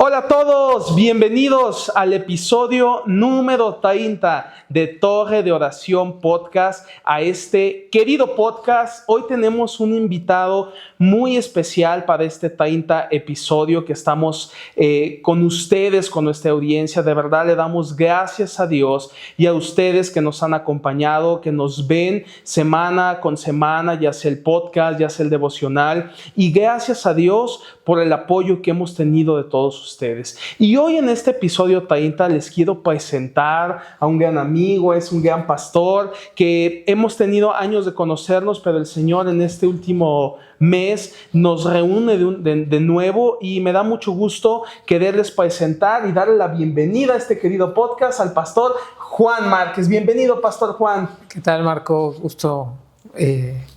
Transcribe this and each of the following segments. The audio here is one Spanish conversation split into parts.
Hola a todos, bienvenidos al episodio número 30 de Torre de Oración Podcast, a este querido podcast. Hoy tenemos un invitado muy especial para este 30 episodio que estamos con ustedes, con nuestra audiencia. De verdad le damos gracias a Dios y a ustedes que nos han acompañado, que nos ven semana con semana, ya sea el podcast, ya sea el devocional, y gracias a Dios por el apoyo que hemos tenido de todos ustedes. Y hoy en este episodio 30 les quiero presentar a un gran amigo, es un gran pastor que hemos tenido años de conocernos, pero el Señor en este último mes nos reúne de nuevo, y me da mucho gusto quererles presentar y darle la bienvenida a este querido podcast al pastor Juan Márquez. Bienvenido, pastor Juan. ¿Qué tal, Marco? Gusto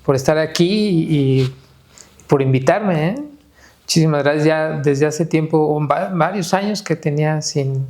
por estar aquí y por invitarme, Muchísimas gracias. Ya desde hace tiempo, varios años que tenía sin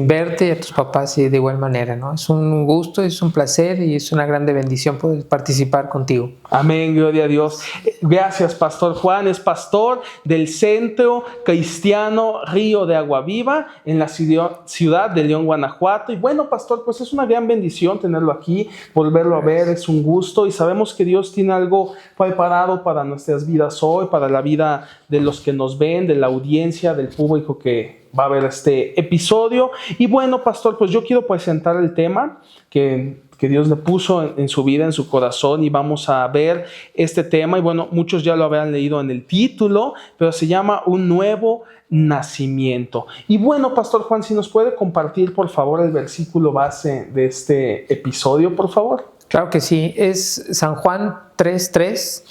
verte, y a tus papás y de igual manera, ¿no? Es un gusto, es un placer y es una grande bendición poder participar contigo. Amén, gloria a Dios. Gracias, pastor Juan. Es pastor del Centro Cristiano Río de Agua Viva en la ciudad de León, Guanajuato. Y bueno, pastor, pues es una gran bendición tenerlo aquí, volverlo a ver, es un gusto, y sabemos que Dios tiene algo preparado para nuestras vidas hoy, para la vida de los que nos ven, de la audiencia, del público que va a ver este episodio. Y bueno, pastor, pues yo quiero presentar el tema que Dios le puso en su vida, en su corazón, y vamos a ver este tema. Y bueno, muchos ya lo habrán leído en el título, pero se llama Un Nuevo Nacimiento. Y bueno, pastor Juan, si nos puede compartir por favor el versículo base de este episodio, por favor. Claro que sí, es San Juan 3:3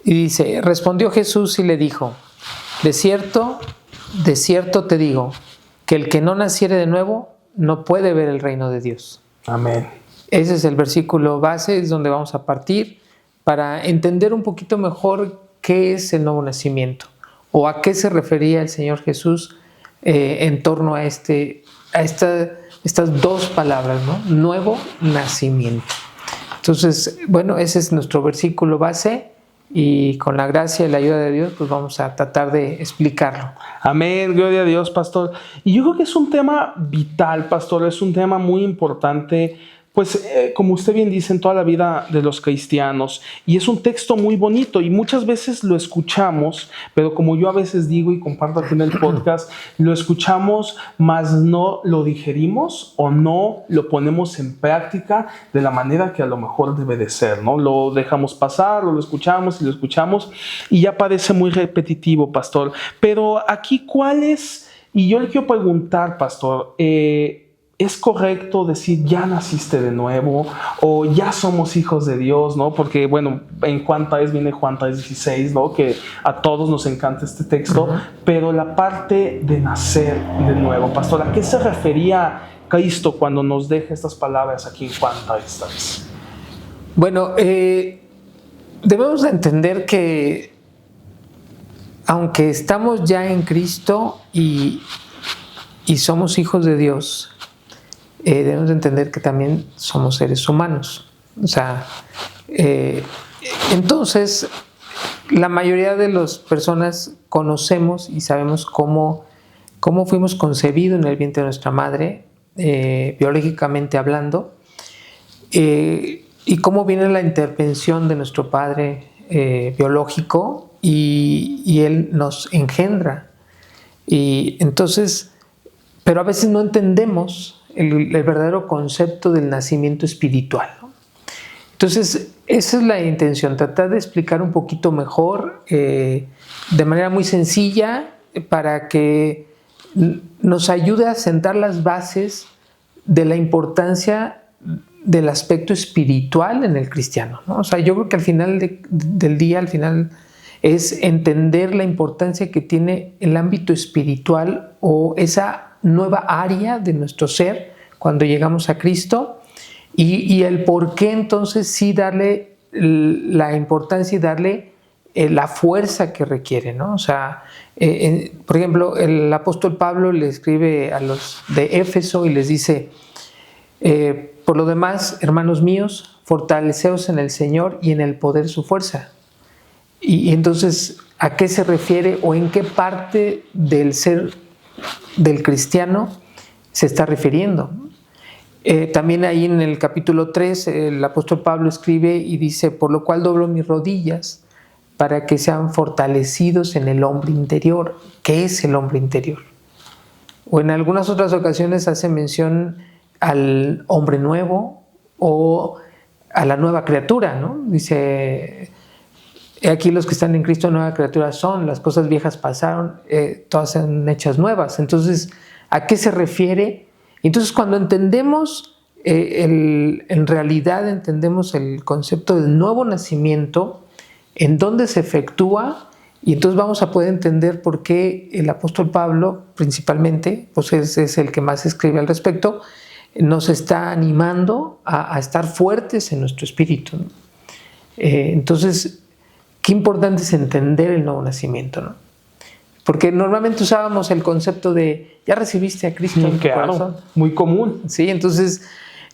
y dice: respondió Jesús y le dijo: de cierto te digo, que el que no naciere de nuevo no puede ver el reino de Dios. Amén. Ese es el versículo base, es donde vamos a partir para entender un poquito mejor qué es el nuevo nacimiento o a qué se refería el Señor Jesús en torno a estas dos palabras, ¿no? Nuevo nacimiento. Entonces, bueno, ese es nuestro versículo base, y con la gracia y la ayuda de Dios, pues vamos a tratar de explicarlo. Amén, gloria a Dios, pastor. Y yo creo que es un tema vital, pastor, es un tema muy importante, pues como usted bien dice, en toda la vida de los cristianos. Y es un texto muy bonito y muchas veces lo escuchamos, pero como yo a veces digo y comparto aquí en el podcast, lo escuchamos, mas no lo digerimos o no lo ponemos en práctica de la manera que a lo mejor debe de ser, ¿no? Lo dejamos pasar, lo escuchamos y ya parece muy repetitivo, pastor. Pero aquí, ¿cuál es? Y yo le quiero preguntar, pastor, ¿es correcto decir ya naciste de nuevo o ya somos hijos de Dios, ¿no? Porque, bueno, en Juan 3 viene Juan 3:16, ¿no? Que a todos nos encanta este texto, pero la parte de nacer de nuevo, pastor, ¿a qué se refería Cristo cuando nos deja estas palabras aquí en Juan 3:3? Bueno, debemos de entender que aunque estamos ya en Cristo y somos hijos de Dios, debemos entender que también somos seres humanos. O sea, entonces la mayoría de las personas conocemos y sabemos cómo fuimos concebidos en el vientre de nuestra madre, biológicamente hablando, y cómo viene la intervención de nuestro padre biológico, y él nos engendra. Y entonces, pero a veces no entendemos el verdadero concepto del nacimiento espiritual, ¿no? Entonces, esa es la intención, tratar de explicar un poquito mejor, de manera muy sencilla, para que nos ayude a sentar las bases de la importancia del aspecto espiritual en el cristiano, ¿no? O sea, yo creo que al final del día, al final es entender la importancia que tiene el ámbito espiritual o esa nueva área de nuestro ser cuando llegamos a Cristo, y el por qué entonces sí darle la importancia y darle la fuerza que requiere, ¿no? O sea, por ejemplo, el apóstol Pablo le escribe a los de Éfeso y les dice: por lo demás, hermanos míos, fortaleceos en el Señor y en el poder de su fuerza. Y entonces, ¿a qué se refiere o en qué parte del ser del cristiano se está refiriendo. También ahí en el capítulo 3 el apóstol Pablo escribe y dice: por lo cual doblo mis rodillas para que sean fortalecidos en el hombre interior. ¿Qué es el hombre interior? O en algunas otras ocasiones hace mención al hombre nuevo o a la nueva criatura, ¿no? Dice: he aquí los que están en Cristo nueva criatura son, las cosas viejas pasaron, todas son hechas nuevas. Entonces, ¿a qué se refiere? Entonces, cuando entendemos, en realidad entendemos el concepto del nuevo nacimiento, en dónde se efectúa, y entonces vamos a poder entender por qué el apóstol Pablo, principalmente, pues es el que más escribe al respecto, nos está animando a estar fuertes en nuestro espíritu, ¿no? Entonces, qué importante es entender el nuevo nacimiento, ¿no? Porque normalmente usábamos el concepto de ya recibiste a Cristo en tu corazón. Muy común. Sí, entonces,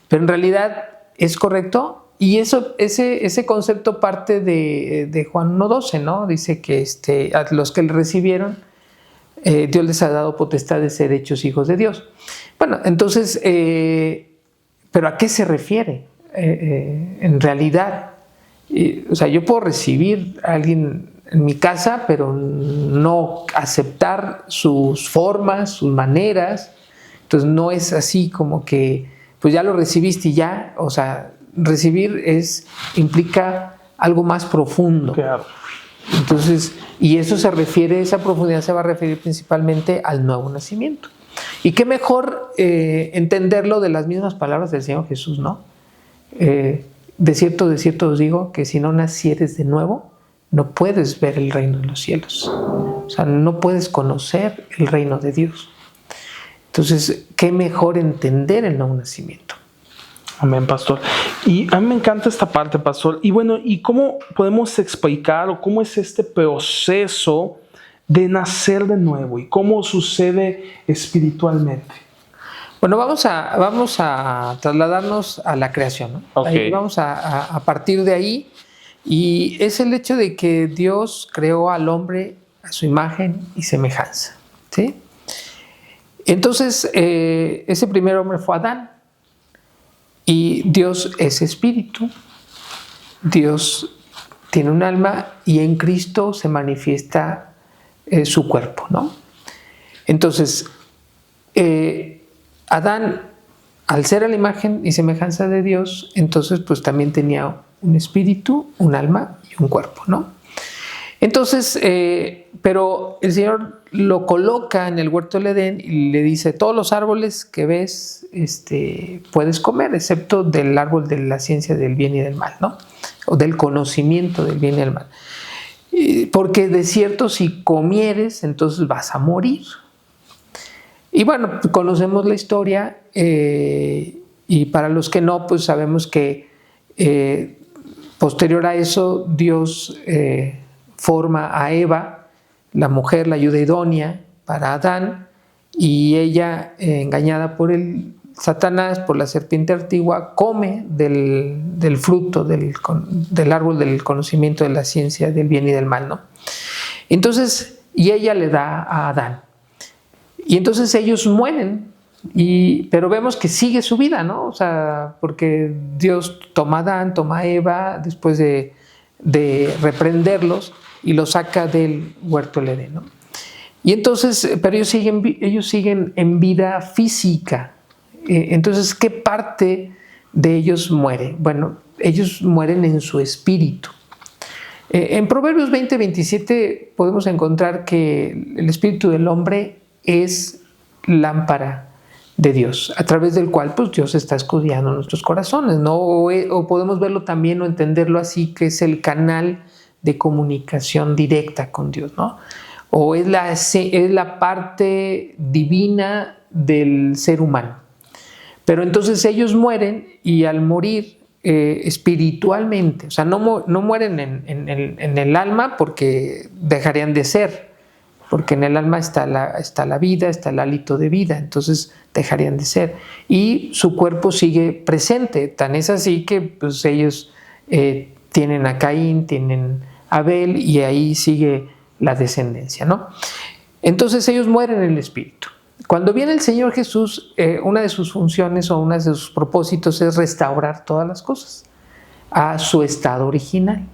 pero en realidad es correcto, y ese concepto parte de Juan 1:12, ¿no? Dice que a los que le recibieron, Dios les ha dado potestad de ser hechos hijos de Dios. Bueno, entonces, ¿pero a qué se refiere? En realidad, o sea, yo puedo recibir a alguien en mi casa, pero no aceptar sus formas, sus maneras. Entonces no es así como que pues ya lo recibiste y ya. O sea, recibir implica algo más profundo. Claro. Entonces, y eso esa profundidad se va a referir principalmente al nuevo nacimiento. Y qué mejor entenderlo de las mismas palabras del Señor Jesús, ¿no? De cierto os digo que si no nacieres de nuevo, no puedes ver el reino de los cielos. O sea, no puedes conocer el reino de Dios. Entonces, qué mejor entender el nuevo nacimiento. Amén, pastor. Y a mí me encanta esta parte, pastor. Y bueno, ¿y cómo podemos explicar o cómo es este proceso de nacer de nuevo y cómo sucede espiritualmente? Bueno, vamos a trasladarnos a la creación, ¿no? Okay. Ahí vamos a partir de ahí, y es el hecho de que Dios creó al hombre a su imagen y semejanza, ¿sí? Entonces, ese primer hombre fue Adán, y Dios es espíritu, Dios tiene un alma, y en Cristo se manifiesta su cuerpo, ¿no? Entonces, Adán, al ser a la imagen y semejanza de Dios, entonces pues también tenía un espíritu, un alma y un cuerpo, ¿no? Entonces, pero el Señor lo coloca en el huerto del Edén y le dice: todos los árboles que ves puedes comer, excepto del árbol de la ciencia del bien y del mal, ¿no? O del conocimiento del bien y del mal. Porque de cierto, si comieres, entonces vas a morir. Y bueno, conocemos la historia, y para los que no, pues sabemos que posterior a eso Dios forma a Eva, la mujer, la ayuda idónea para Adán, y ella, engañada por el Satanás, por la serpiente antigua, come del fruto del árbol del conocimiento de la ciencia del bien y del mal, ¿no? Entonces, y ella le da a Adán. Y entonces ellos mueren, pero vemos que sigue su vida, ¿no? O sea, porque Dios toma a Adán, toma a Eva, después de reprenderlos, y los saca del huerto del Edén, ¿no? Y entonces, pero ellos siguen en vida física. Entonces, ¿qué parte de ellos muere? Bueno, ellos mueren en su espíritu. En Proverbios 20:27 podemos encontrar que el espíritu del hombre es lámpara de Dios, a través del cual pues Dios está escudriñando nuestros corazones, ¿no? O podemos verlo también o entenderlo así, que es el canal de comunicación directa con Dios, ¿no? O es la parte divina del ser humano. Pero entonces ellos mueren, y al morir espiritualmente, o sea, no mueren en el alma, porque dejarían de ser, porque en el alma está la vida, está el hálito de vida, entonces dejarían de ser, y su cuerpo sigue presente. Tan es así que pues ellos tienen a Caín, tienen a Abel, y ahí sigue la descendencia, ¿no? Entonces ellos mueren en el espíritu. Cuando viene el Señor Jesús, una de sus funciones o uno de sus propósitos es restaurar todas las cosas a su estado original.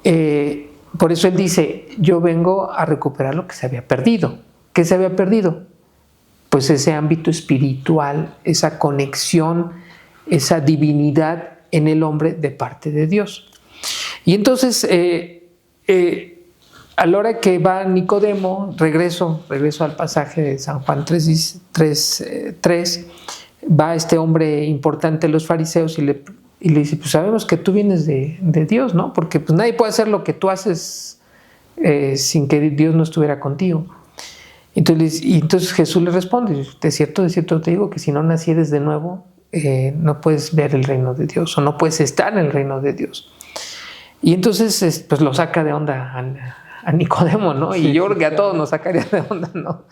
Por eso Él dice, yo vengo a recuperar lo que se había perdido. ¿Qué se había perdido? Pues ese ámbito espiritual, esa conexión, esa divinidad en el hombre de parte de Dios. Y entonces, a la hora que va Nicodemo, regreso al pasaje de San Juan 3:3, va este hombre importante de los fariseos y le dice, pues sabemos que tú vienes de Dios, ¿no? Porque pues nadie puede hacer lo que tú haces sin que Dios no estuviera contigo. Entonces Jesús le responde, de cierto te digo que si no nacieres de nuevo, no puedes ver el reino de Dios o no puedes estar en el reino de Dios. Y entonces pues lo saca de onda a Nicodemo, ¿no? Y yo creo que a todos nos sacaría de onda, ¿no?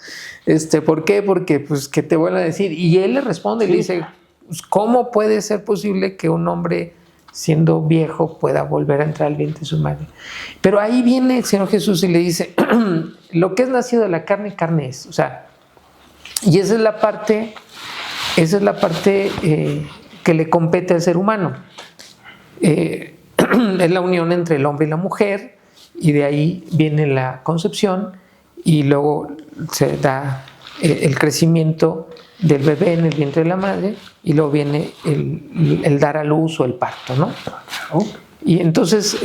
¿Por qué? Porque, pues, ¿qué te vuelvo a decir? Y él le responde y le dice, pues, ¿cómo puede ser posible que un hombre siendo viejo pueda volver a entrar al vientre de su madre? Pero ahí viene el Señor Jesús y le dice, lo que es nacido de la carne, carne es. O sea, y esa es la parte que le compete al ser humano. Es la unión entre el hombre y la mujer, y de ahí viene la concepción y luego se da el crecimiento del bebé en el vientre de la madre y luego viene el dar a luz o el parto, ¿no? Y entonces,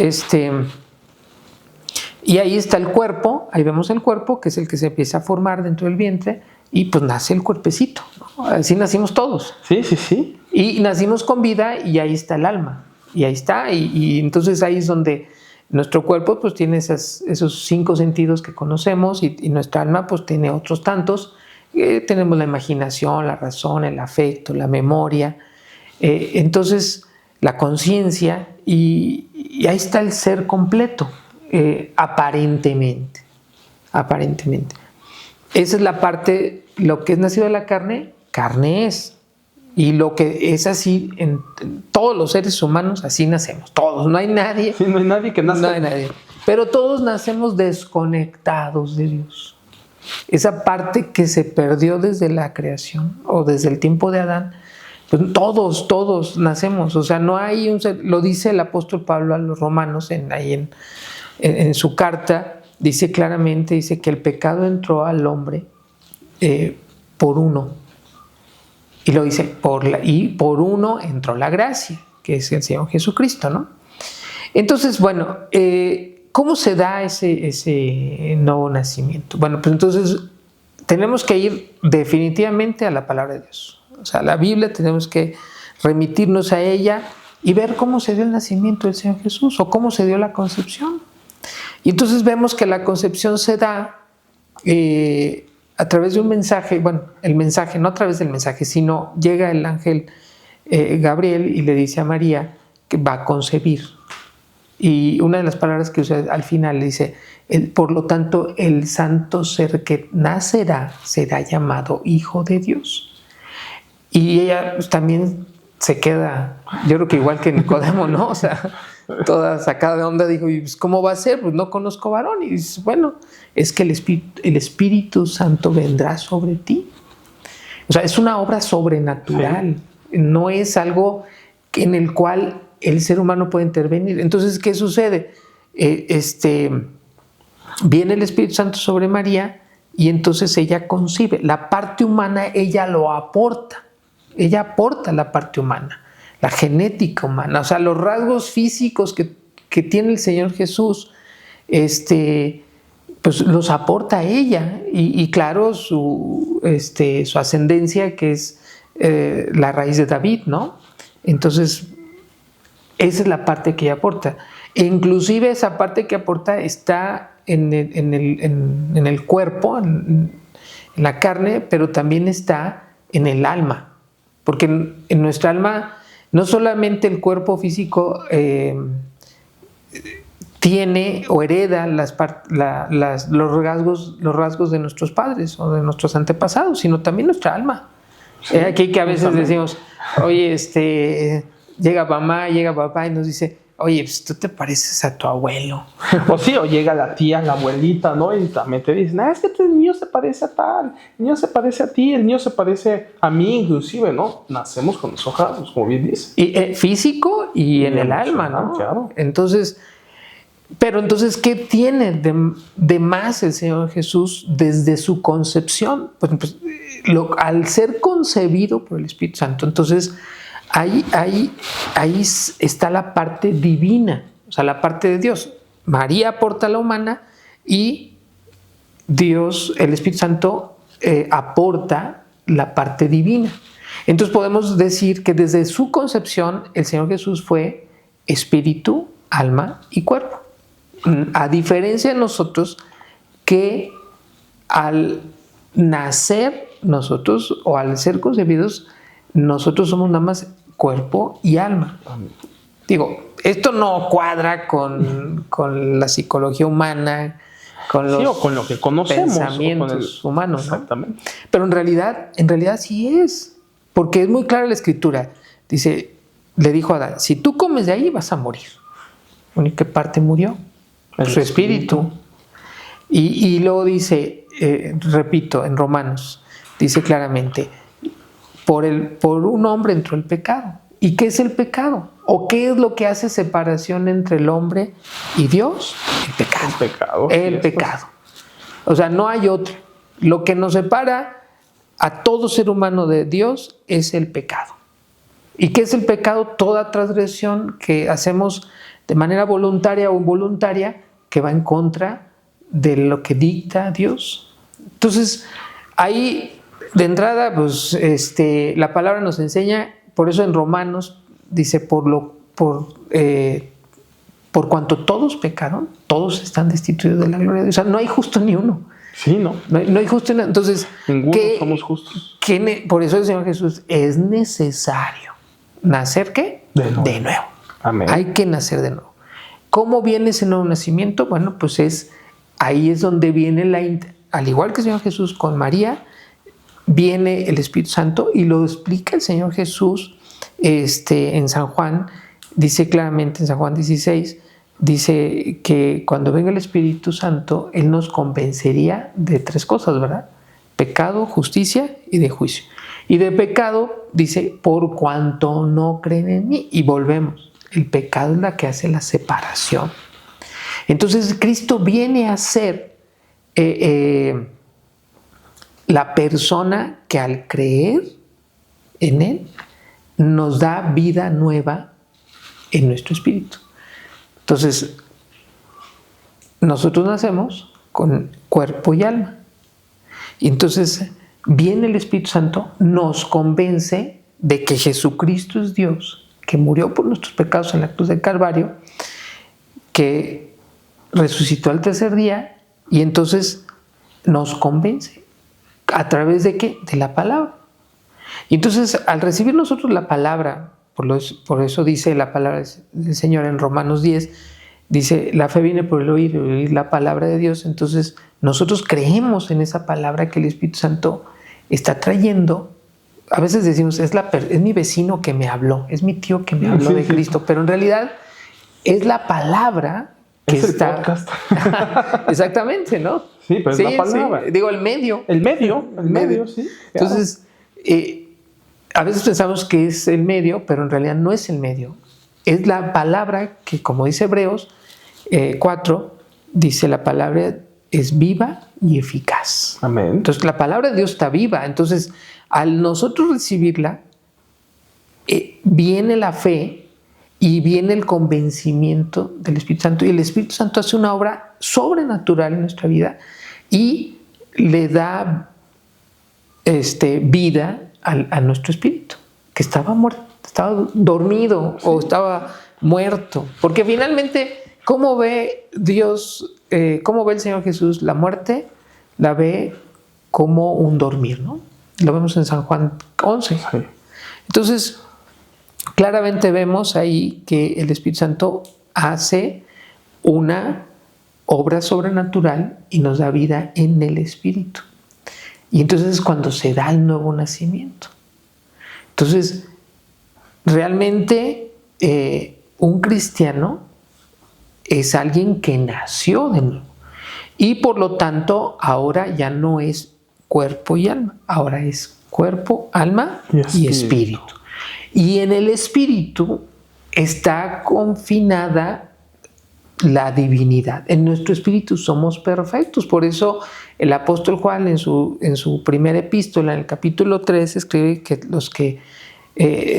y ahí está el cuerpo, ahí vemos el cuerpo, que es el que se empieza a formar dentro del vientre y pues nace el cuerpecito, ¿no? Así nacimos todos. Sí. Y nacimos con vida y ahí está el alma, y ahí está, y entonces ahí es donde nuestro cuerpo pues tiene esos 5 sentidos que conocemos y nuestra alma pues tiene otros tantos. Tenemos la imaginación, la razón, el afecto, la memoria, entonces la conciencia y ahí está el ser completo, aparentemente. Esa es la parte, lo que es nacido de la carne, carne es. Y lo que es así en todos los seres humanos, así nacemos, todos, no hay nadie. Sí, no hay nadie que nazca. No hay nadie. Pero todos nacemos desconectados de Dios. Esa parte que se perdió desde la creación o desde el tiempo de Adán, pues todos nacemos. O sea, no hay un ser, lo dice el apóstol Pablo a los romanos en su carta, dice claramente, dice que el pecado entró al hombre por uno. Y lo dice, por uno entró la gracia, que es el Señor Jesucristo, ¿no? Entonces, bueno, ¿cómo se da ese nuevo nacimiento? Bueno, pues entonces tenemos que ir definitivamente a la palabra de Dios. O sea, a la Biblia tenemos que remitirnos a ella y ver cómo se dio el nacimiento del Señor Jesús o cómo se dio la concepción. Y entonces vemos que la concepción se da a través de un mensaje, bueno, el mensaje, no a través del mensaje, sino llega el ángel Gabriel y le dice a María que va a concebir. Y una de las palabras que usa al final le dice, por lo tanto, el santo ser que nacerá será llamado Hijo de Dios. Y ella pues, también se queda, yo creo que igual que Nicodemo, ¿no? O sea, toda sacada de onda, dijo, ¿y pues cómo va a ser? Pues no conozco varón. Y dice, bueno, es que el Espíritu Santo vendrá sobre ti. O sea, es una obra sobrenatural, no es algo en el cual el ser humano puede intervenir. Entonces, ¿qué sucede? Viene el Espíritu Santo sobre María y entonces ella concibe. La parte humana ella lo aporta. Ella aporta la parte humana, la genética humana, o sea, los rasgos físicos que tiene el Señor Jesús, pues los aporta ella y claro, su ascendencia que es la raíz de David, ¿no? Entonces, esa es la parte que ella aporta. E inclusive esa parte que aporta está en el cuerpo, en la carne, pero también está en el alma. Porque en nuestra alma no solamente el cuerpo físico tiene o hereda los rasgos de nuestros padres o de nuestros antepasados, sino también nuestra alma. Sí, aquí que a veces decimos, oye, llega mamá, llega papá y nos dice, oye, pues tú te pareces a tu abuelo. O sí, o llega la tía, la abuelita, ¿no? Y también te dicen, es que el niño se parece a tal, el niño se parece a ti, el niño se parece a mí inclusive, ¿no? Nacemos con esos rasgos, como bien dice. Y, físico y en el alma, ¿no? Claro. Entonces, ¿qué tiene de más el Señor Jesús desde su concepción? Pues, al ser concebido por el Espíritu Santo, entonces ahí está la parte divina, o sea, la parte de Dios. María aporta la humana y Dios, el Espíritu Santo, aporta la parte divina. Entonces podemos decir que desde su concepción el Señor Jesús fue espíritu, alma y cuerpo. A diferencia de nosotros, que al nacer nosotros o al ser concebidos, nosotros somos nada más cuerpo y alma. Digo, esto no cuadra con la psicología humana, con los o con lo que conocemos, pensamientos humanos, ¿no? Exactamente. Pero en realidad sí es, porque es muy clara la Escritura. Dice, le dijo a Adán, si tú comes de ahí vas a morir. ¿En qué parte murió? Su espíritu. Y luego dice, repito, en Romanos, dice claramente, por un hombre entró el pecado. ¿Y qué es el pecado? ¿O qué es lo que hace separación entre el hombre y Dios? El pecado. El pecado. O sea, no hay otro. Lo que nos separa a todo ser humano de Dios es el pecado. ¿Y qué es el pecado? Toda transgresión que hacemos de manera voluntaria o involuntaria que va en contra de lo que dicta Dios. Entonces, ahí de entrada, pues la palabra nos enseña, por eso en Romanos dice, por cuanto todos pecaron, todos están destituidos de la gloria de Dios. O sea, no hay justo ni uno. Sí, ¿no? No hay justo ni uno. Entonces, ninguno somos justos. Por eso el Señor Jesús es necesario nacer, ¿qué? De nuevo. Amén. Hay que nacer de nuevo. ¿Cómo viene ese nuevo nacimiento? Bueno, pues ahí es donde viene al igual que el Señor Jesús con María, viene el Espíritu Santo y lo explica el Señor Jesús en San Juan. Dice claramente en San Juan 16, dice que cuando venga el Espíritu Santo, Él nos convencería de 3 cosas, ¿verdad? Pecado, justicia y de juicio. Y de pecado dice, por cuanto no creen en mí. Y volvemos. El pecado es la que hace la separación. Entonces Cristo viene a ser la persona que al creer en Él nos da vida nueva en nuestro espíritu. Entonces, nosotros nacemos con cuerpo y alma. Y entonces viene el Espíritu Santo, nos convence de que Jesucristo es Dios, que murió por nuestros pecados en la cruz del Calvario, que resucitó al 3er día, y entonces nos convence. ¿A través de qué? De la palabra. Y entonces, al recibir nosotros la palabra, por eso dice la palabra del Señor en Romanos 10, dice, la fe viene por el oír la palabra de Dios. Entonces, nosotros creemos en esa palabra que el Espíritu Santo está trayendo. A veces decimos, es mi vecino que me habló, es mi tío que me habló de Cristo, pero en realidad es la palabra que es está... el podcast. Exactamente, ¿no? Sí, pero es la palabra. Sí. Digo, el medio. El medio, sí. Claro. Entonces, a veces pensamos que es el medio, pero en realidad no es el medio. Es la palabra que, como dice Hebreos 4, dice la palabra es viva y eficaz. Amén. Entonces, la palabra de Dios está viva. Entonces, al nosotros recibirla, viene la fe y viene el convencimiento del Espíritu Santo. Y el Espíritu Santo hace una obra sobrenatural en nuestra vida y le da vida a nuestro espíritu, que estaba muerto, estaba dormido o estaba muerto. Porque finalmente, ¿cómo ve Dios, cómo ve el Señor Jesús la muerte? La ve como un dormir, ¿no? Lo vemos en San Juan 11. Sí. Entonces, claramente vemos ahí que el Espíritu Santo hace una obra sobrenatural y nos da vida en el Espíritu. Y entonces es cuando se da el nuevo nacimiento. Entonces, realmente un cristiano es alguien que nació de nuevo. Y por lo tanto, ahora ya no es cuerpo y alma, ahora es cuerpo, alma y espíritu. Y en el espíritu está confinada la divinidad. En nuestro espíritu somos perfectos. Por eso el apóstol Juan en su primera epístola, en el capítulo 3, escribe que los que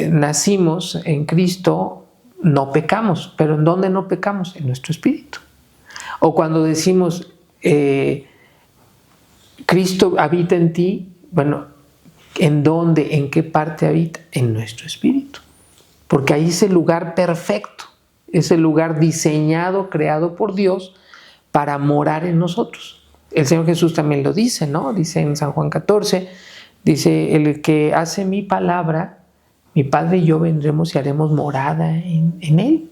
nacimos en Cristo no pecamos. ¿Pero en dónde no pecamos? En nuestro espíritu. O cuando decimos Cristo habita en ti, bueno, ¿en dónde? ¿En qué parte habita? En nuestro espíritu. Porque ahí es el lugar perfecto, es el lugar diseñado, creado por Dios para morar en nosotros. El Señor Jesús también lo dice, ¿no? Dice en San Juan 14, dice, el que hace mi palabra, mi Padre y yo vendremos y haremos morada en él.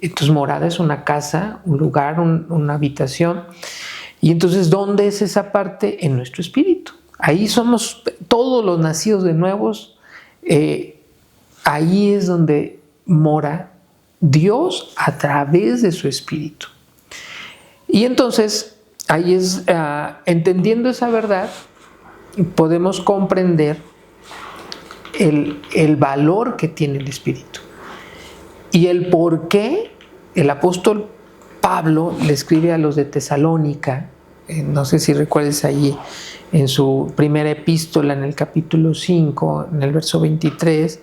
Entonces morada es una casa, un lugar, una habitación. Y entonces, ¿dónde es esa parte? En nuestro espíritu. Ahí somos todos los nacidos de nuevos. Ahí es donde mora Dios a través de su espíritu. Y entonces, ahí es, entendiendo esa verdad, podemos comprender el valor que tiene el espíritu. Y el por qué el apóstol Pablo le escribe a los de Tesalónica, no sé si recuerdes allí, en su primera epístola, en el capítulo 5, en el verso 23,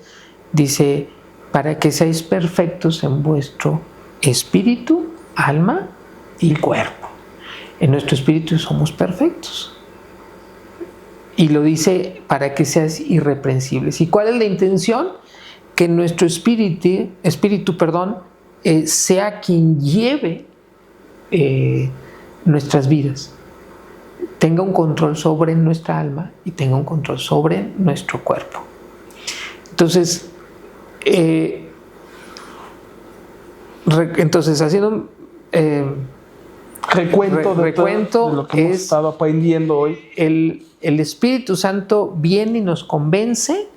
dice, para que seáis perfectos en vuestro espíritu, alma y cuerpo. En nuestro espíritu somos perfectos. Y lo dice para que seas irreprensibles. ¿Y cuál es la intención? Que nuestro espíritu, sea quien lleve nuestras vidas, tenga un control sobre nuestra alma y tenga un control sobre nuestro cuerpo. Entonces, haciendo un recuento de lo que hemos es estado aprendiendo hoy. El Espíritu Santo viene y nos convence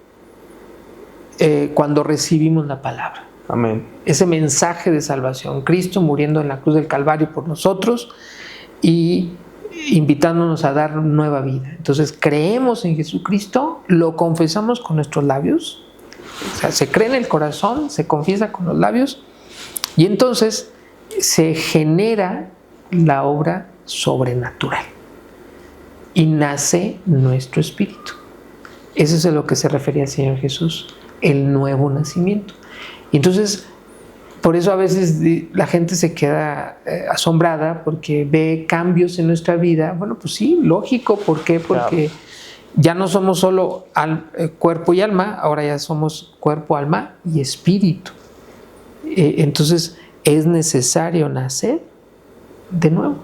cuando recibimos la palabra. Amén. Ese mensaje de salvación, Cristo muriendo en la cruz del Calvario por nosotros y invitándonos a dar nueva vida. Entonces creemos en Jesucristo, lo confesamos con nuestros labios, o sea, se cree en el corazón, se confiesa con los labios y entonces se genera la obra sobrenatural y nace nuestro espíritu. Eso es a lo que se refería el Señor Jesús, el nuevo nacimiento. Y entonces, por eso a veces la gente se queda asombrada porque ve cambios en nuestra vida. Bueno, pues sí, lógico. ¿Por qué? Porque ya no somos solo cuerpo y alma, ahora ya somos cuerpo, alma y espíritu. Entonces, es necesario nacer de nuevo.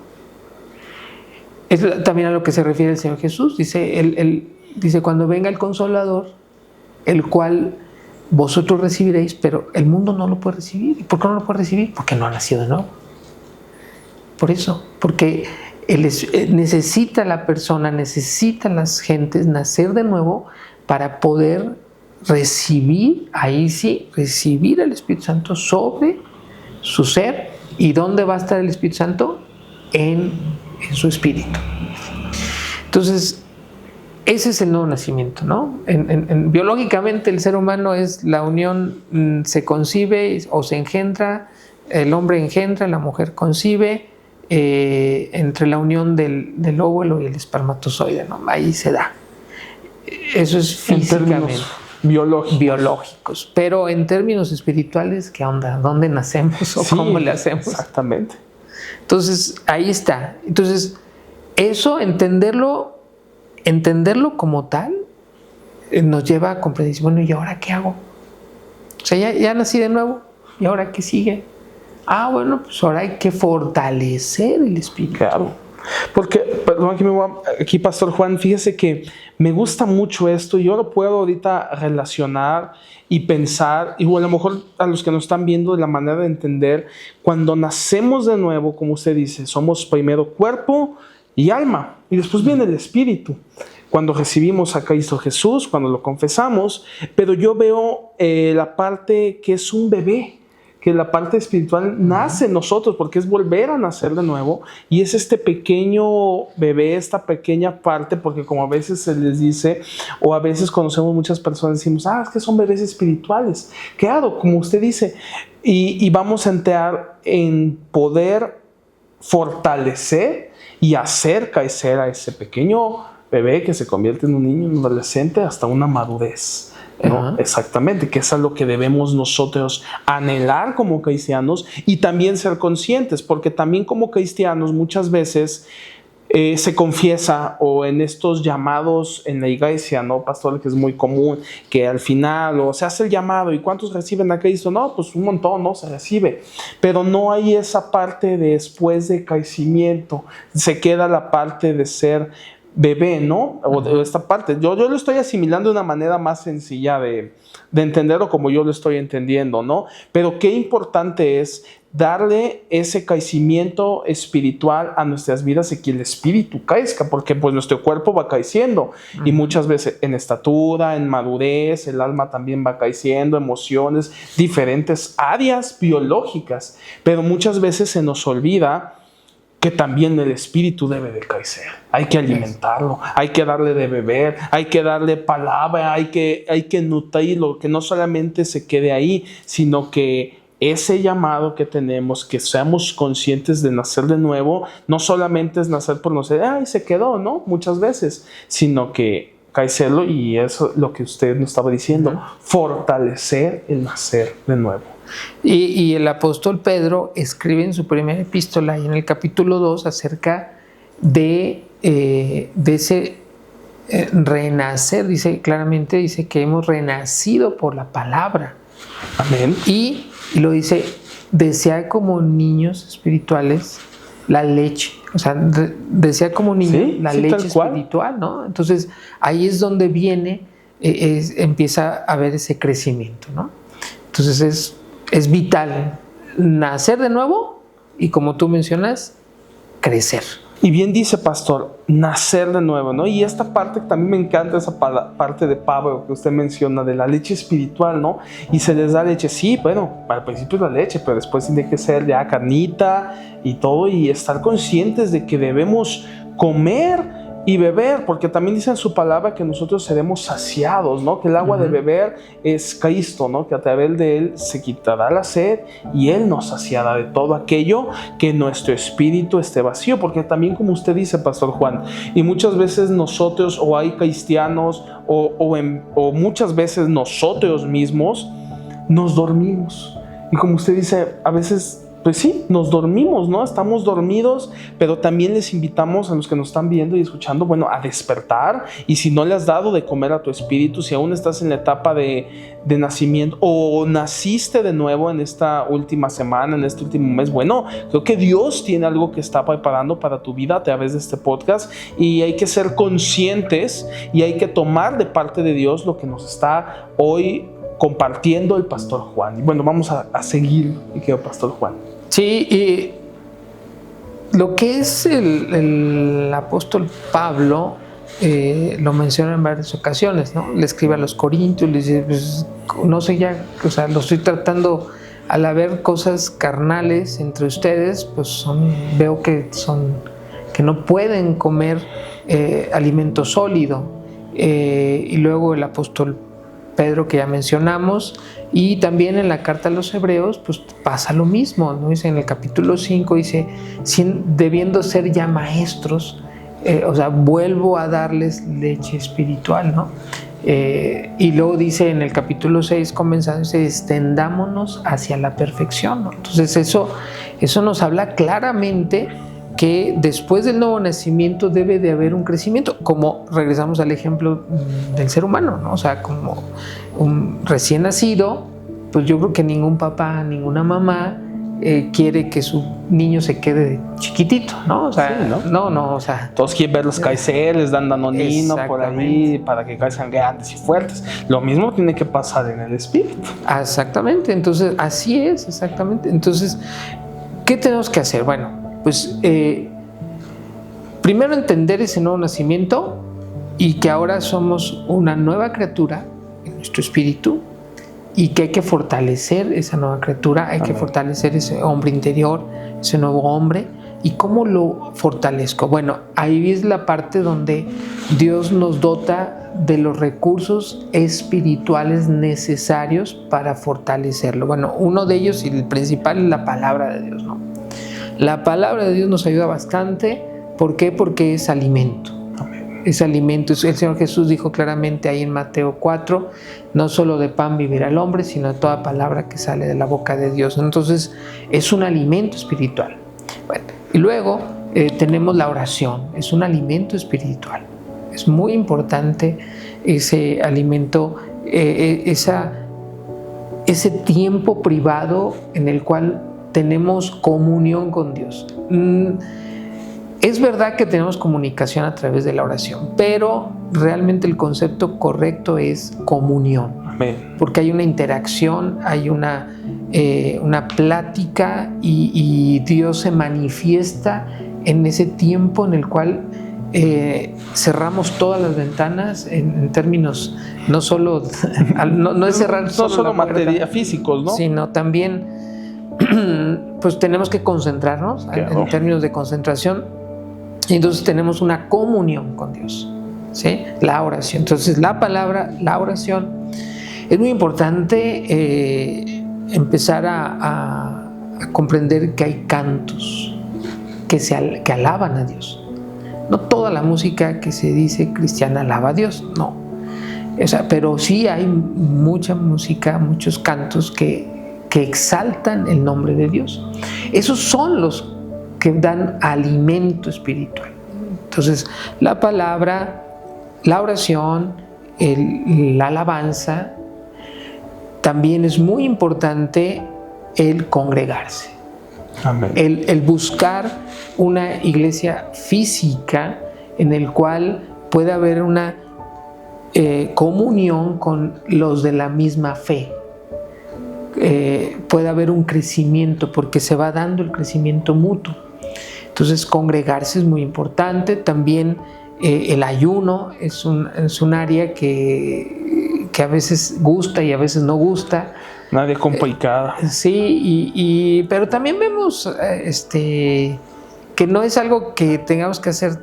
Es también a lo que se refiere el Señor Jesús. Dice, dice, cuando venga el Consolador, el cual vosotros recibiréis, pero el mundo no lo puede recibir. ¿Y por qué no lo puede recibir? Porque no ha nacido de nuevo. Por eso, porque necesita la persona, necesitan las gentes nacer de nuevo para poder recibir, ahí sí, recibir el Espíritu Santo sobre su ser. ¿Y dónde va a estar el Espíritu Santo? En su espíritu. Entonces, ese es el nuevo nacimiento, ¿no? Biológicamente el ser humano es la unión, se concibe o se engendra, el hombre engendra, la mujer concibe, entre la unión del óvulo y el espermatozoide, ¿no? Ahí se da. Eso es físicamente. Biológicos. Pero en términos espirituales, ¿qué onda? ¿Dónde nacemos o cómo le hacemos? Exactamente. Entonces, ahí está. Entonces, eso, entenderlo como tal, nos lleva a comprender, bueno, ¿y ahora qué hago? O sea, ya nací de nuevo, ¿y ahora qué sigue? Bueno, pues ahora hay que fortalecer el espíritu. Claro. Porque, perdón, aquí Pastor Juan, fíjese que me gusta mucho esto, yo lo puedo ahorita relacionar y pensar, y a lo mejor a los que nos están viendo de la manera de entender, cuando nacemos de nuevo, como usted dice, somos primero cuerpo y alma, y después viene el espíritu. Cuando recibimos a Cristo Jesús, cuando lo confesamos, pero yo veo la parte que es un bebé, que la parte espiritual nace en nosotros, porque es volver a nacer de nuevo, y es este pequeño bebé, esta pequeña parte, porque como a veces se les dice, o a veces conocemos muchas personas, decimos, es que son bebés espirituales. Claro, como usted dice, y vamos a entrar en poder fortalecer y hacer crecer a ese pequeño bebé que se convierte en un niño, en un adolescente, hasta una madurez, ¿no? Exactamente, que es a lo que debemos nosotros anhelar como cristianos y también ser conscientes, porque también como cristianos muchas veces se confiesa, o en estos llamados en la iglesia, ¿no, pastor? Que es muy común, que al final o se hace el llamado, ¿y cuántos reciben a Cristo? No, pues un montón, ¿no? Se recibe, pero no hay esa parte de después de crecimiento, se queda la parte de ser bebé, ¿no? O de esta parte. Yo lo estoy asimilando de una manera más sencilla de entenderlo como yo lo estoy entendiendo, ¿no? Pero qué importante es darle ese crecimiento espiritual a nuestras vidas y que el espíritu crezca, porque pues nuestro cuerpo va creciendo y muchas veces en estatura, en madurez, el alma también va creciendo, emociones, diferentes áreas biológicas, pero muchas veces se nos olvida que también el espíritu debe de crecer. Hay que alimentarlo, hay que darle de beber, hay que darle palabra, hay que nutrirlo, que no solamente se quede ahí, sino que ese llamado que tenemos, que seamos conscientes de nacer de nuevo, no solamente es nacer por nacer, se quedó, ¿no? Muchas veces, sino que crecerlo, y eso es lo que usted nos estaba diciendo, fortalecer el nacer de nuevo. Y el apóstol Pedro escribe en su primera epístola, y en el capítulo 2, acerca de ese renacer. Dice claramente, dice que hemos renacido por la palabra. Amén. Y lo dice, desear como niños espirituales la leche. O sea, desear como niños la leche espiritual, ¿no? Entonces, ahí es donde viene, empieza a haber ese crecimiento, ¿no? Entonces, es vital nacer de nuevo y, como tú mencionas, crecer. Y bien dice, pastor, nacer de nuevo, ¿no? Y esta parte, también me encanta esa parte de Pablo que usted menciona, de la leche espiritual, ¿no? Y se les da leche, sí, bueno, al principio es la leche, pero después tiene que ser ya carnita y todo, y estar conscientes de que debemos comer y beber, porque también dice en su palabra que nosotros seremos saciados, ¿no? Que el agua de beber es Cristo, ¿no? Que a través de Él se quitará la sed y Él nos saciará de todo aquello que nuestro espíritu esté vacío, porque también, como usted dice, pastor Juan, y muchas veces nosotros, o hay cristianos, o muchas veces nosotros mismos nos dormimos, y como usted dice, a veces, pues sí, nos dormimos, ¿no? Estamos dormidos, pero también les invitamos a los que nos están viendo y escuchando, bueno, a despertar. Y si no le has dado de comer a tu espíritu, si aún estás en la etapa de nacimiento, o naciste de nuevo en esta última semana, en este último mes, bueno, creo que Dios tiene algo que está preparando para tu vida a través de este podcast, y hay que ser conscientes y hay que tomar de parte de Dios lo que nos está hoy compartiendo el pastor Juan. Y bueno, vamos a seguir, mi querido pastor Juan. Sí, y lo que es el apóstol Pablo, lo menciona en varias ocasiones, ¿no? Le escribe a los Corintios, le dice, pues, no sé ya, o sea, lo estoy tratando, al haber cosas carnales entre ustedes, pues veo que no pueden comer alimento sólido. Y luego el apóstol Pedro, que ya mencionamos, y también en la carta a los Hebreos, pues pasa lo mismo, ¿no? Dice en el capítulo 5, dice, debiendo ser ya maestros, o sea, vuelvo a darles leche espiritual, ¿no? Y luego dice en el capítulo 6, comenzando, dice, extendámonos hacia la perfección, ¿no? Entonces eso nos habla claramente que después del nuevo nacimiento debe de haber un crecimiento, como regresamos al ejemplo del ser humano, ¿no? O sea, como un recién nacido, pues yo creo que ningún papá, ninguna mamá quiere que su niño se quede chiquitito, ¿no? O sea, sí, no, o sea, todos quieren verlos crecer, les dan danonino por ahí para que crezcan grandes y fuertes. Lo mismo tiene que pasar en el espíritu. Exactamente, entonces así es, exactamente. Entonces, ¿qué tenemos que hacer? Bueno, pues primero entender ese nuevo nacimiento y que ahora somos una nueva criatura en nuestro espíritu, y que hay que fortalecer esa nueva criatura, hay que fortalecer ese hombre interior, ese nuevo hombre. ¿Y cómo lo fortalezco? Bueno, ahí es la parte donde Dios nos dota de los recursos espirituales necesarios para fortalecerlo. Bueno, uno de ellos y el principal es la palabra de Dios, ¿no? La palabra de Dios nos ayuda bastante. ¿Por qué? Porque es alimento. Es alimento. El Señor Jesús dijo claramente ahí en Mateo 4, no solo de pan vivirá el hombre, sino de toda palabra que sale de la boca de Dios. Entonces, es un alimento espiritual. Bueno, y luego tenemos la oración, es un alimento espiritual. Es muy importante ese alimento, ese tiempo privado en el cual tenemos comunión con Dios. Es verdad que tenemos comunicación a través de la oración, pero realmente el concepto correcto es comunión. Amén. Porque hay una interacción, hay una plática y Dios se manifiesta en ese tiempo en el cual cerramos todas las ventanas en términos no solo no es cerrar no solo solo la puerta, materia físicos, ¿no? sino también pues tenemos que concentrarnos Claro. en términos de concentración, y entonces tenemos una comunión con Dios, ¿sí? La oración. Entonces la palabra, la oración, es muy importante empezar a comprender que hay cantos que alaban a Dios. No toda la música que se dice cristiana alaba a Dios, no. O sea, pero sí hay mucha música, muchos cantos que exaltan el nombre de Dios. Esos son los que dan alimento espiritual. Entonces, la palabra, la oración, la alabanza, también es muy importante el congregarse. Amén. El buscar una iglesia física en el cual pueda haber una comunión con los de la misma fe. Puede haber un crecimiento porque se va dando el crecimiento mutuo. Entonces congregarse es muy importante. También el ayuno es un área que a veces gusta y a veces no gusta. Nadie complicada. Sí, pero también vemos que no es algo que tengamos que hacer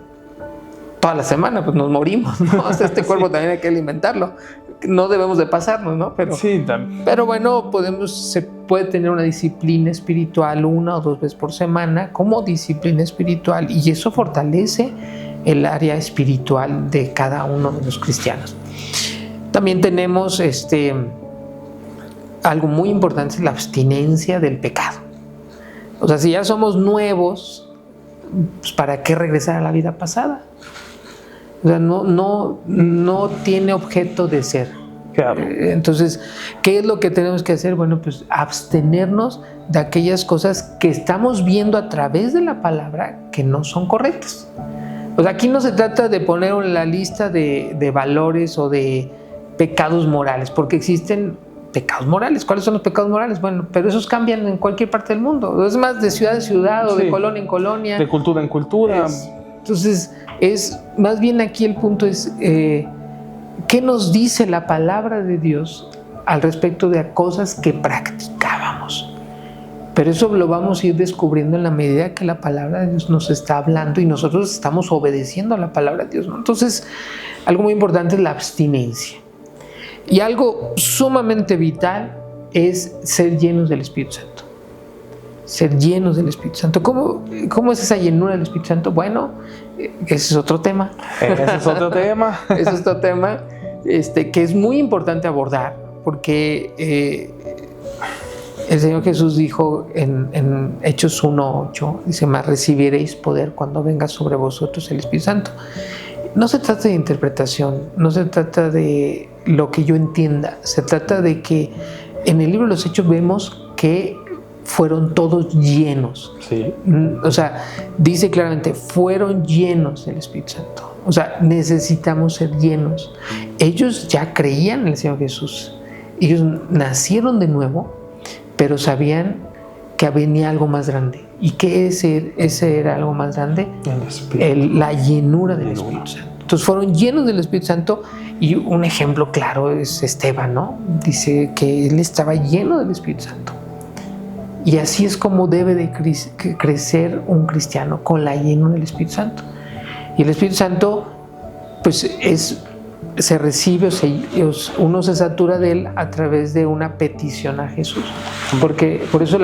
toda la semana, pues nos morimos, ¿no? Este cuerpo también hay que alimentarlo. No debemos de pasarnos, ¿no? Pero, sí, también. Pero bueno, se puede tener una disciplina espiritual 1 o 2 veces por semana como disciplina espiritual, y eso fortalece el área espiritual de cada uno de los cristianos. También tenemos algo muy importante, es la abstinencia del pecado. O sea, si ya somos nuevos, pues ¿para qué regresar a la vida pasada? O sea, no tiene objeto de ser. Claro. Entonces, ¿qué es lo que tenemos que hacer? Bueno, pues abstenernos de aquellas cosas que estamos viendo a través de la palabra que no son correctas. O sea, aquí no se trata de poner en la lista de valores o de pecados morales, porque existen pecados morales. ¿Cuáles son los pecados morales? Bueno, pero esos cambian en cualquier parte del mundo. Es más, de ciudad en ciudad o de colonia en colonia. De cultura en cultura. Entonces, más bien aquí el punto es ¿qué nos dice la palabra de Dios al respecto de cosas que practicábamos? Pero eso lo vamos a ir descubriendo en la medida que la palabra de Dios nos está hablando y nosotros estamos obedeciendo a la palabra de Dios, ¿no? Entonces, algo muy importante es la abstinencia. Y algo sumamente vital es ser llenos del Espíritu Santo. Ser llenos del Espíritu Santo. ¿Cómo es esa llenura del Espíritu Santo? Bueno, ese es otro tema. Ese es otro tema. Ese es otro tema que es muy importante abordar, porque el Señor Jesús dijo en Hechos 1:8, dice, mas recibiréis poder cuando venga sobre vosotros el Espíritu Santo. No se trata de interpretación, no se trata de lo que yo entienda, se trata de que en el libro de los Hechos vemos que fueron todos llenos. Sí. O sea, dice claramente, fueron llenos del Espíritu Santo. O sea, necesitamos ser llenos. Ellos ya creían en el Señor Jesús. Ellos nacieron de nuevo, pero sabían que venía algo más grande. ¿Y qué ese era algo más grande? El Espíritu. La llenura del Espíritu Santo. Entonces fueron llenos del Espíritu Santo, y un ejemplo claro es Esteban, ¿no? Dice que él estaba lleno del Espíritu Santo. Y así es como debe de crecer un cristiano, con la lleno del Espíritu Santo. Y el Espíritu Santo, pues se recibe, uno se satura de él a través de una petición a Jesús. Porque por eso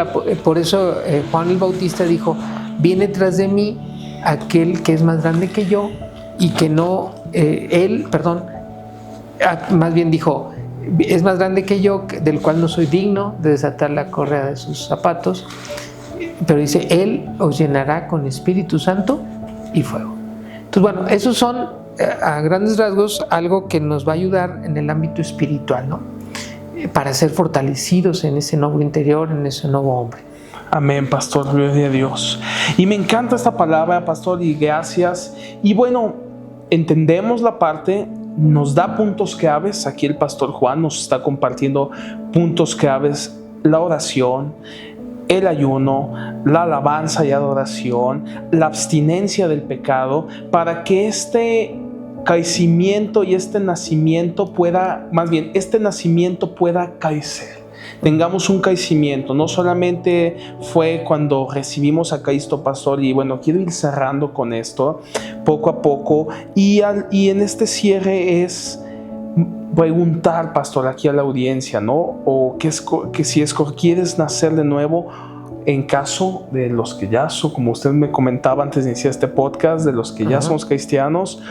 Juan el Bautista dijo: viene tras de mí aquel que es más grande que yo, y que no, más bien dijo: es más grande que yo, del cual no soy digno de desatar la correa de sus zapatos. Pero dice: él os llenará con Espíritu Santo y fuego. Entonces, bueno, esos son a grandes rasgos algo que nos va a ayudar en el ámbito espiritual, ¿no? Para ser fortalecidos en ese nuevo interior, en ese nuevo hombre. Amén, pastor, gloria a Dios. Y me encanta esta palabra, pastor, y gracias. Y bueno, entendemos la parte, nos da puntos claves. Aquí el pastor Juan nos está compartiendo puntos claves: la oración, el ayuno, la alabanza y adoración, la abstinencia del pecado, para que este crecimiento y este nacimiento pueda crecer. Tengamos un crecimiento. No solamente fue cuando recibimos a Cristo, pastor, y bueno, quiero ir cerrando con esto poco a poco, y en este cierre es preguntar, pastor, aquí a la audiencia, ¿no? O que si quieres nacer de nuevo, en caso de los que ya son, como usted me comentaba antes de iniciar este podcast, de los que ya somos cristianos,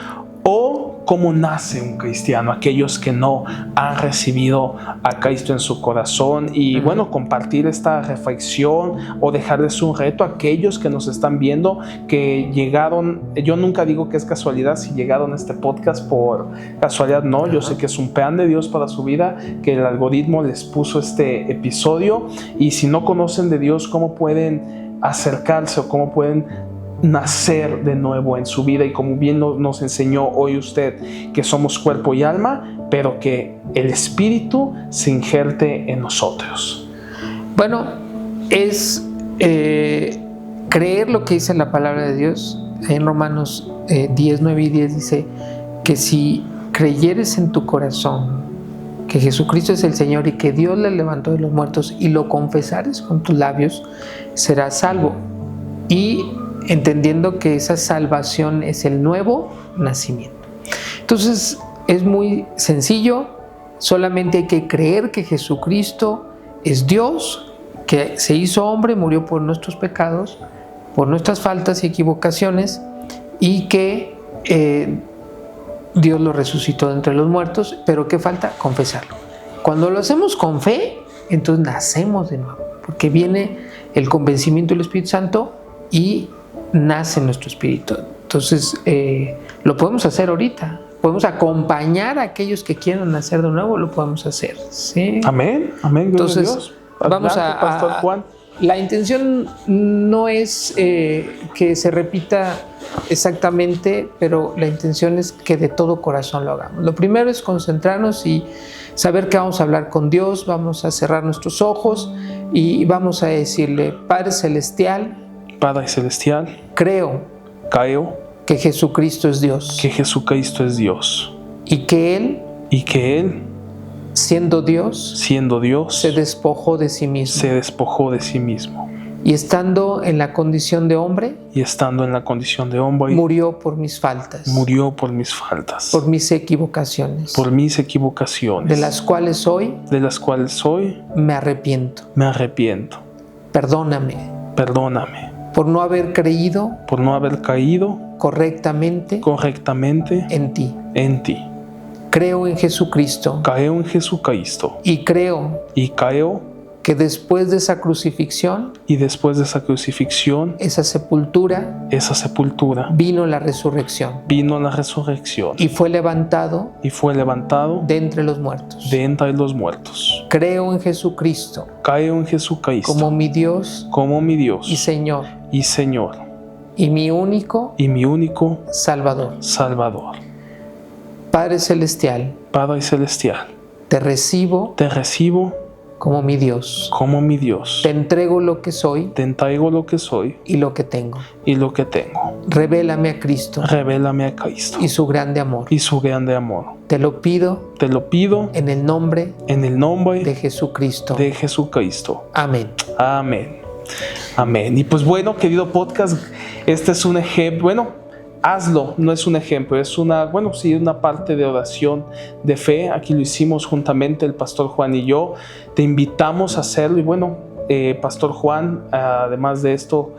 o cómo nace un cristiano, aquellos que no han recibido a Cristo en su corazón. Y bueno, compartir esta reflexión o dejarles un reto a aquellos que nos están viendo, que llegaron. Yo nunca digo que es casualidad si llegaron a este podcast por casualidad, no. Yo sé que es un plan de Dios para su vida, que el algoritmo les puso este episodio, y si no conocen de Dios, ¿cómo pueden acercarse o cómo pueden nacer de nuevo en su vida? Y como bien nos enseñó hoy usted, que somos cuerpo y alma, pero que el Espíritu se injerte en nosotros. Bueno, es creer lo que dice la palabra de Dios. En Romanos 10, 9 y 10 dice que si creyeres en tu corazón que Jesucristo es el Señor y que Dios le levantó de los muertos, y lo confesares con tus labios, serás salvo. Y entendiendo que esa salvación es el nuevo nacimiento. Entonces es muy sencillo, solamente hay que creer que Jesucristo es Dios, que se hizo hombre, murió por nuestros pecados, por nuestras faltas y equivocaciones, y que Dios lo resucitó de entre los muertos. Pero ¿qué falta? Confesarlo. Cuando lo hacemos con fe, entonces nacemos de nuevo, porque viene el convencimiento del Espíritu Santo y nace nuestro espíritu. Entonces lo podemos hacer ahorita, podemos acompañar a aquellos que quieran nacer de nuevo, lo podemos hacer, ¿sí? Amén, amén. Entonces Dios. vamos Pastor Juan. La intención no es que se repita exactamente, pero la intención es que de todo corazón lo hagamos. Lo primero es concentrarnos y saber que vamos a hablar con Dios. Vamos a cerrar nuestros ojos y vamos a decirle: Padre Celestial, creo que Jesucristo es Dios, y que Él, siendo Dios, se despojó de sí mismo, y estando en la condición de hombre, murió por mis faltas, por mis equivocaciones, de las cuales hoy me arrepiento. Perdóname por no haber creído correctamente en ti. Creo en Jesucristo. Y creo que después de esa crucifixión, esa sepultura, vino la resurrección. Y fue levantado de entre los muertos. Creo en Jesucristo como mi Dios y Señor. Y mi único Salvador. Padre Celestial, te recibo como mi Dios. como mi Dios. Te entrego lo que soy Te entrego lo que soy y lo que tengo. y lo que tengo. Revélame a Cristo Revélame a Cristo y su grande amor. y su grande amor. Te lo pido Te lo pido en el nombre en el nombre de Jesucristo. de Jesucristo. Amén. Amén. Amén. Y pues bueno, querido podcast, este es un ejemplo. Bueno, hazlo, no es un ejemplo, es una parte de oración de fe. Aquí lo hicimos juntamente el pastor Juan y yo. Te invitamos a hacerlo. Y bueno, Pastor Juan, además de esto,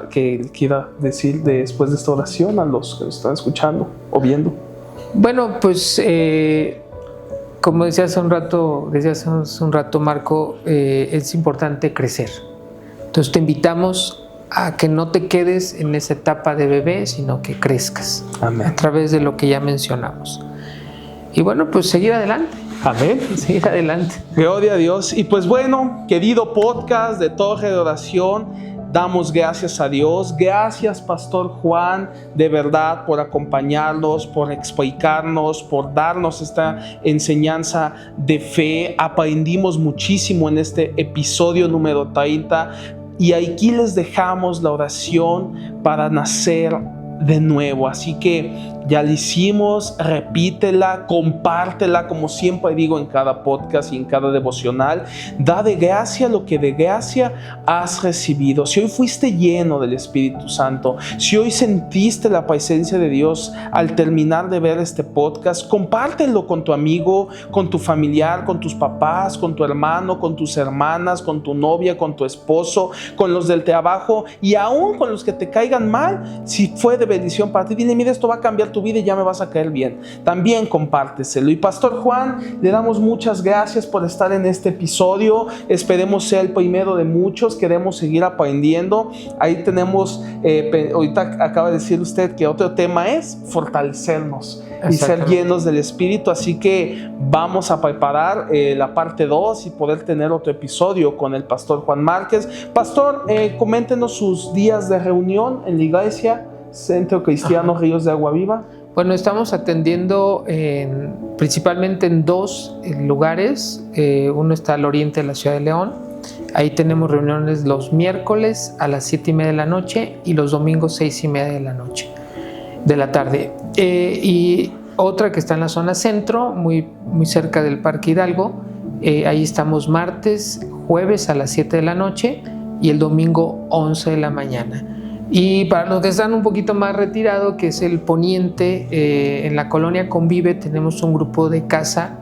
que quiera decir después de esta oración a los que nos están escuchando o viendo. Bueno, pues como decía hace un rato Marco, es importante crecer. Entonces te invitamos a que no te quedes en esa etapa de bebé, sino que crezcas. Amén. A través de lo que ya mencionamos. Y bueno, pues seguir adelante. Amén. Seguir adelante. Gloria a Dios. Y pues bueno, querido podcast de Torre de Oración, damos gracias a Dios. Gracias, Pastor Juan, de verdad, por acompañarnos, por explicarnos, por darnos esta enseñanza de fe. Aprendimos muchísimo en este episodio número 30. Y aquí les dejamos la oración para nacer de nuevo. Así que ya la hicimos, repítela, compártela, como siempre digo en cada podcast y en cada devocional. Da de gracia lo que de gracia has recibido. Si hoy fuiste lleno del Espíritu Santo, si hoy sentiste la presencia de Dios al terminar de ver este podcast, compártelo con tu amigo, con tu familiar, con tus papás, con tu hermano, con tus hermanas, con tu novia, con tu esposo, con los del trabajo y aún con los que te caigan mal. Si fue de bendición para ti, dile: mira, esto va a cambiar tu vida y ya me vas a caer bien. También compárteselo. Y Pastor Juan, le damos muchas gracias por estar en este episodio. Esperemos sea el primero de muchos. Queremos seguir aprendiendo. Ahí tenemos, ahorita acaba de decir usted que otro tema es fortalecernos y ser llenos del Espíritu. Así que vamos a preparar la parte 2 y poder tener otro episodio con el Pastor Juan Márquez. Pastor, coméntenos sus días de reunión en la iglesia Centro Cristiano Ríos de Agua Viva. Bueno, estamos atendiendo principalmente en 2 lugares. Uno está al oriente de la ciudad de León. Ahí tenemos reuniones los miércoles a las 7:30 de la noche y los domingos 6:30 de la tarde. Y otra que está en la zona centro, muy cerca del Parque Hidalgo. Ahí estamos martes, jueves a las 7 de la noche y el domingo 11 de la mañana. Y para los que están un poquito más retirados, que es el poniente, en la colonia Convive, tenemos un grupo de casa.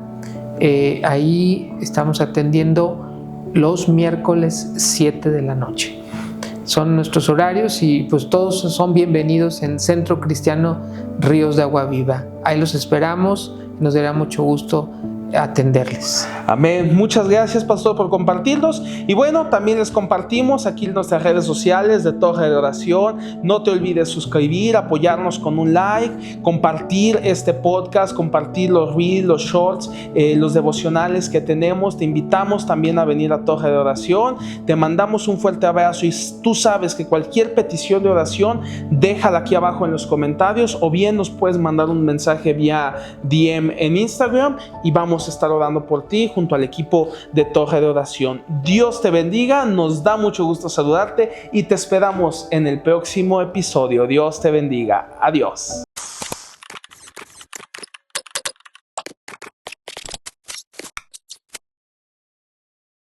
Ahí estamos atendiendo los miércoles 7 de la noche. Son nuestros horarios y pues todos son bienvenidos en Centro Cristiano Ríos de Agua Viva. Ahí los esperamos, nos dará mucho gusto atenderles. Amén. Muchas gracias, Pastor, por compartirlos. Y bueno, también les compartimos aquí en nuestras redes sociales de Torre de Oración. No te olvides suscribir, apoyarnos con un like, compartir este podcast, compartir los reels, los shorts, los devocionales que tenemos. Te invitamos también a venir a Torre de Oración. Te mandamos un fuerte abrazo y tú sabes que cualquier petición de oración, déjala aquí abajo en los comentarios o bien nos puedes mandar un mensaje vía DM en Instagram y vamos a estar orando por ti junto al equipo de Torre de Oración. Dios te bendiga, nos da mucho gusto saludarte y te esperamos en el próximo episodio. Dios te bendiga. Adiós.